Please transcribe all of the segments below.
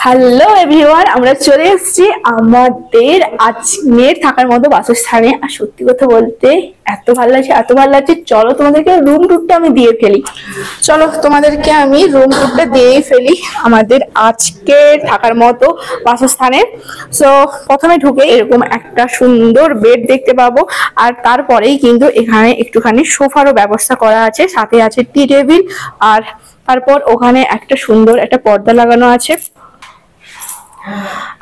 Hello everyone, আমরা চলে এসেছি আমাদের আজকের থাকার মতো বাসস্থানে। আর সত্যি কথা বলতে এত ভালো লাগছে। চলো তোমাদেরকে রুম টুরটা আমি দিয়ে ফেলি। আমাদের আজকে থাকার মতো বাসস্থানে। সো প্রথমে ঢুকে এরকম একটা সুন্দর বেড দেখতে পাবো, আর তারপরেই কিন্তু এখানে একটুখানি সোফারও ব্যবস্থা করা আছে, সাথে আছে টি টেবিল। আর তারপর ওখানে একটা সুন্দর একটা পর্দা লাগানো আছে,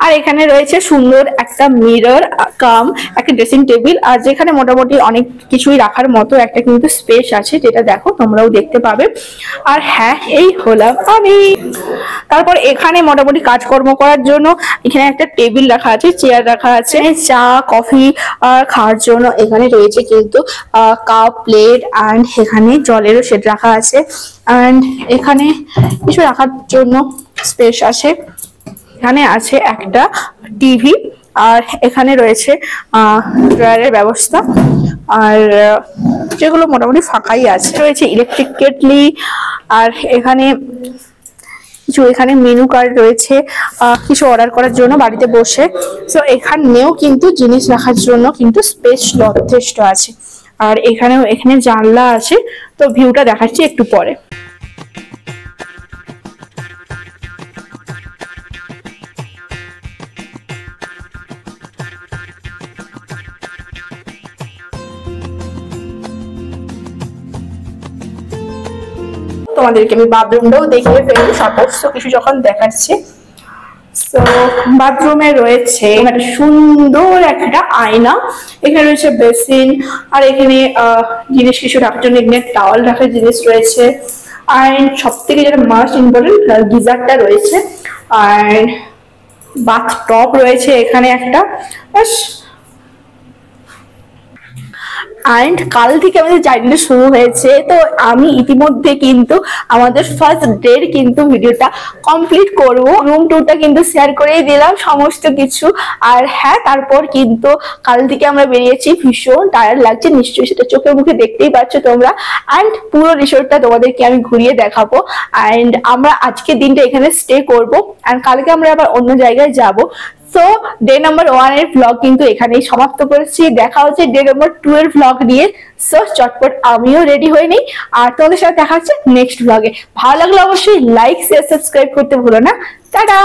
আর এখানে রয়েছে সুন্দর একটা মিরর কাম একটা ড্রেসিং টেবিল, আর যেখানে মোটামুটি অনেক কিছুই রাখার মতো একটা কিন্তু স্পেস আছে, যেটা দেখো তোমরাও দেখতে পাবে। আর হ্যাঁ, এই হলাম আমি। তারপর এখানে মোটামুটি কাজকর্ম করার জন্য এখানে একটা টেবিল রাখা আছে, চেয়ার রাখা আছে, চা কফি খাওয়ার জন্য এখানে রয়েছে কিন্তু কাপ প্লেট, অ্যান্ড এখানে জলেরও সেট রাখা আছে, অ্যান্ড এখানে কিছু রাখার জন্য স্পেস আছে। এখানে আছে একটা টিভি, আর এখানে রয়েছে ড্রয়ারের ব্যবস্থা, আর যেগুলো মোটামুটি ফাঁকাই আছে। রয়েছে ইলেকট্রিক কেটলি, আর এখানে মেনু কার্ড রয়েছে কিছু অর্ডার করার জন্য বাড়িতে বসে। তো এখানেও কিন্তু জিনিস রাখার জন্য কিন্তু স্পেস যথেষ্ট আছে। আর এখানে জানলা আছে, তো ভিউটা দেখাচ্ছি একটু পরে। তোমাদেরকে আমি বাথরুমটাও দেখিয়ে ফেলবো সমস্ত কিছু যখন দেখাচ্ছি। তো বাথরুমে রয়েছে একটা সুন্দর একটা আয়না, এখানে রয়েছে বেসিন, আর এখানে জিনিস কিছু রাখার জন্য এখানে টাওয়াল রাখার জিনিস রয়েছে, আর সব থেকে যেটা মাস্ট ইম্পর্টেন্ট গিজারটা রয়েছে, আর বাথ টব রয়েছে এখানে একটা। অ্যান্ড কাল থেকে আমাদের জার্নি শুরু হয়েছে, তো আমি ইতিমধ্যে কিন্তু আমাদের ফার্স্ট ডের কিন্তু ভিডিওটা কমপ্লিট করব। রুম টুরটা কিন্তু শেয়ার করেই দিলাম সমস্ত কিছু। আর হ্যাঁ, তারপর কিন্তু কাল থেকে আমরা বেরিয়েছি, ভীষণ টায়ার্ড লাগছে নিশ্চয়ই, সেটা চোখে মুখে দেখতেই পাচ্ছ তোমরা। অ্যান্ড পুরো রিসোর্টটা তোমাদেরকে আমি ঘুরিয়ে দেখাবো, অ্যান্ড আমরা আজকের দিনটা এখানে স্টে করবো, অ্যান্ড কালকে আমরা আবার অন্য জায়গায় যাব। সো ডে নাম্বার 1 এর ব্লগ কিন্তু এখানেই সমাপ্ত করেছি। দেখা হচ্ছে ডে নাম্বার 2 এর ব্লগ নিয়ে। সো চটপট আমিও রেডি হয়ে নিই, আর তোমাদের সাথে দেখা হচ্ছে নেক্সট ব্লগে। ভালো লাগলে অবশ্যই লাইক শেয়ার সাবস্ক্রাইব করতে ভুলো না। টাটা।